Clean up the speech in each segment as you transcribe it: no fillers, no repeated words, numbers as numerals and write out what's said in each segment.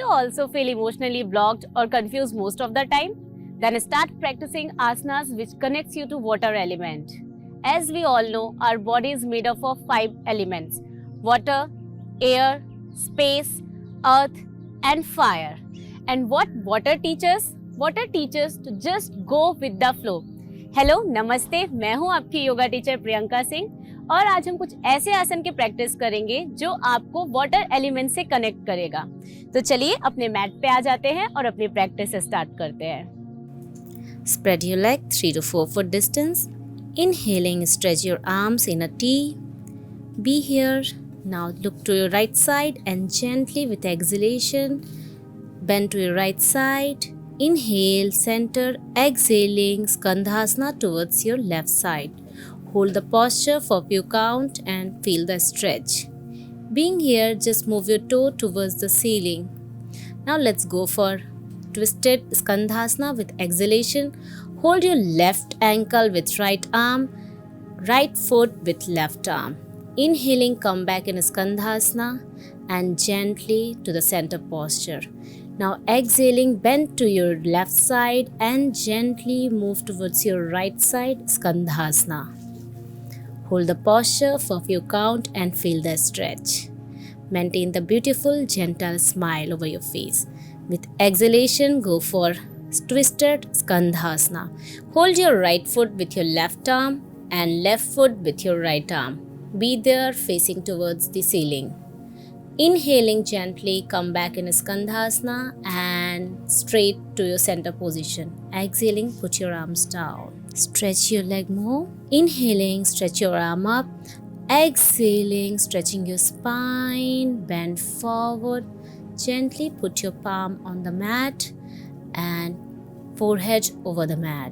also feel emotionally blocked or confused most of the time? Then start practicing asanas which connects you to water element. As we all know, our body is made up of 5 elements: water, air, space, earth and fire. And what water teaches? Water teaches to just go with the flow. Hello नमस्ते, मैं हूँ आपकी yoga teacher Priyanka Singh और आज हम कुछ ऐसे आसन की प्रैक्टिस करेंगे जो आपको वाटर एलिमेंट से कनेक्ट करेगा। तो चलिए अपने मैट पे आ जाते हैं और अपनी प्रैक्टिस स्टार्ट करते हैं। Spread your leg 3 to 4 foot distance. Inhaling, stretch your arms in a T. Be here. Now look to your right side and gently with exhalation, bend to your right side. Inhale, center, exhaling, Skandhasana towards your left side. Hold the posture for few count and feel the stretch. Being here, just move your toe towards the ceiling. Now let's go for twisted Skandhasana with exhalation. Hold your left ankle with right arm, right foot with left arm. Inhaling, come back in Skandhasana and gently to the center posture. Now exhaling, bend to your left side and gently move towards your right side, Skandhasana. Hold the posture for few count and feel the stretch. Maintain the beautiful, gentle smile over your face. With exhalation, go for twisted Skandhasana. Hold your right foot with your left arm and left foot with your right arm. Be there facing towards the ceiling. Inhaling gently, come back in Skandhasana and straight to your center position. Exhaling, put your arms down. Stretch your leg more. Inhaling, stretch your arm up. Exhaling, stretching your spine, bend forward. Gently put your palm on the mat and forehead over the mat.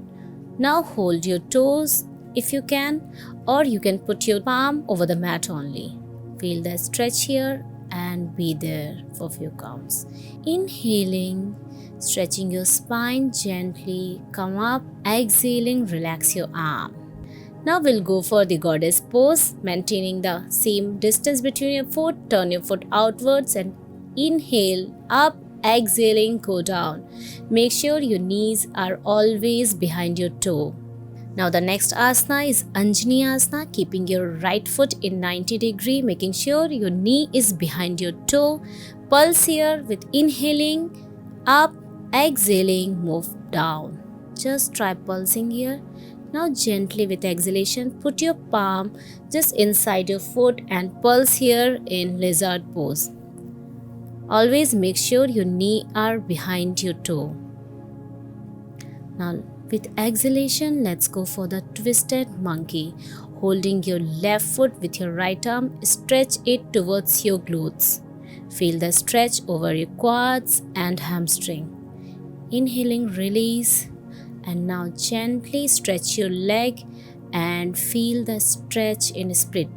Now hold your toes if you can, or you can put your palm over the mat only. Feel the stretch here and be there for few counts. Inhaling, stretching your spine gently, come up. Exhaling, relax your arm. Now we'll go for the goddess pose, maintaining the same distance between your foot. Turn your foot outwards and inhale up. Exhaling, go down. Make sure your knees are always behind your toe. Now the next asana is Anjani Asana, keeping your right foot in 90 degree, making sure your knee is behind your toe. Pulse here with inhaling, up, exhaling, move down. Just try pulsing here. Now gently with exhalation, put your palm just inside your foot and pulse here in lizard pose. Always make sure your knee are behind your toe. Now with exhalation, let's go for the twisted monkey. Holding your left foot with your right arm, stretch it towards your glutes. Feel the stretch over your quads and hamstring. Inhaling, release, and now gently stretch your leg and feel the stretch in split.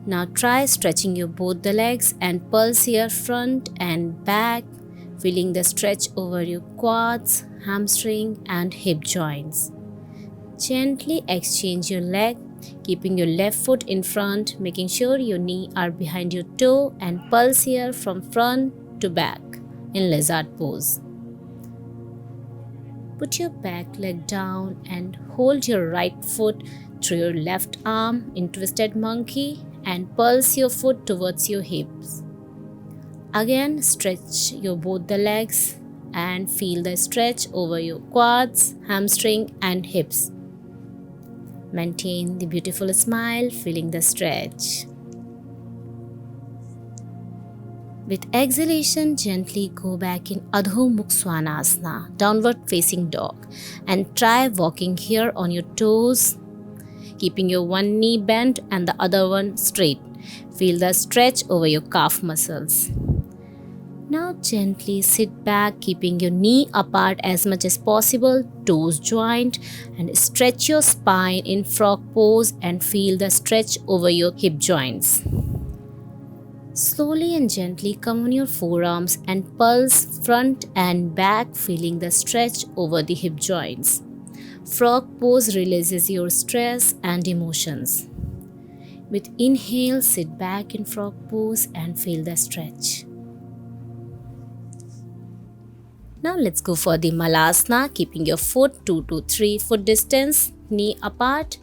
Now try stretching your both the legs and pulse here front and back, feeling the stretch over your quads, hamstring and hip joints. Gently exchange your leg, keeping your left foot in front, making sure your knee are behind your toe and pulse here from front to back in lizard pose. Put your back leg down and hold your right foot through your left arm in twisted monkey and pulse your foot towards your hips. Again, stretch your both the legs and feel the stretch over your quads, hamstring and hips. Maintain the beautiful smile, feeling the stretch. With exhalation, gently go back in Adho Mukha Svanasana, downward facing dog, and try walking here on your toes, keeping your one knee bent and the other one straight. Feel the stretch over your calf muscles. Now gently sit back, keeping your knee apart as much as possible, toes joined, and stretch your spine in frog pose and feel the stretch over your hip joints. Slowly and gently come on your forearms and pulse front and back, feeling the stretch over the hip joints. Frog pose releases your stress and emotions. With inhale, sit back in frog pose and feel the stretch. Now let's go for the Malasana, keeping your foot 2 to 3 foot distance, knee apart.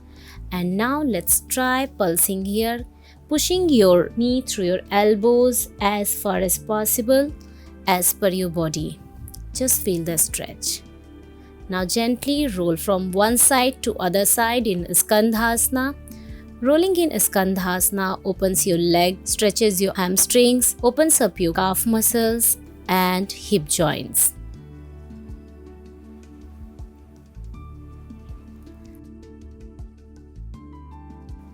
And now let's try pulsing here, pushing your knee through your elbows as far as possible as per your body. Just feel the stretch. Now gently roll from one side to other side in Skandhasana. Rolling in Skandhasana opens your leg, stretches your hamstrings, opens up your calf muscles and hip joints.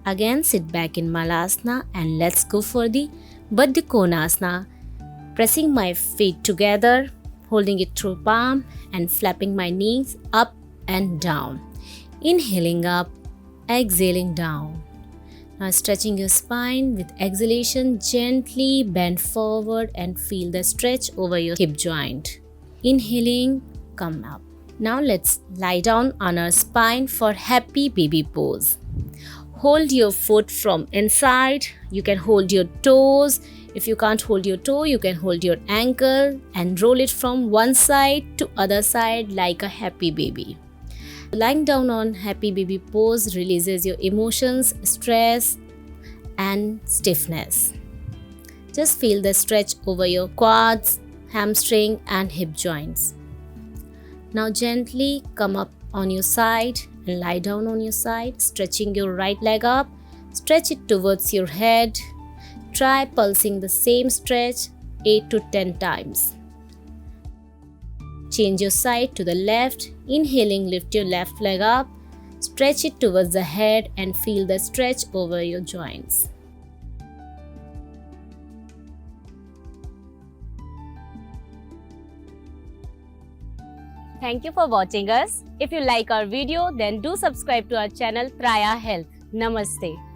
Again, sit back in Malasana and let's go for the Baddha Konasana. Pressing my feet together, holding it through palm and flapping my knees up and down. Inhaling up, exhaling down. Now stretching your spine with exhalation, gently bend forward and feel the stretch over your hip joint. Inhaling, come up. Now let's lie down on our spine for happy baby pose. Hold your foot from inside. You can hold your toes. If you can't hold your toe, you can hold your ankle and roll it from one side to other side like a happy baby. Lying down on happy baby pose releases your emotions, stress and stiffness. Just feel the stretch over your quads, hamstring and hip joints. Now gently come up on your side and lie down on your side, stretching your right leg up. Stretch it towards your head. Try pulsing the same stretch 8 to 10 times. Change your side to the left. Inhaling, lift your left leg up. Stretch it towards the head and feel the stretch over your joints. Thank you for watching us. If you like our video, then do subscribe to our channel Traya Health. Namaste.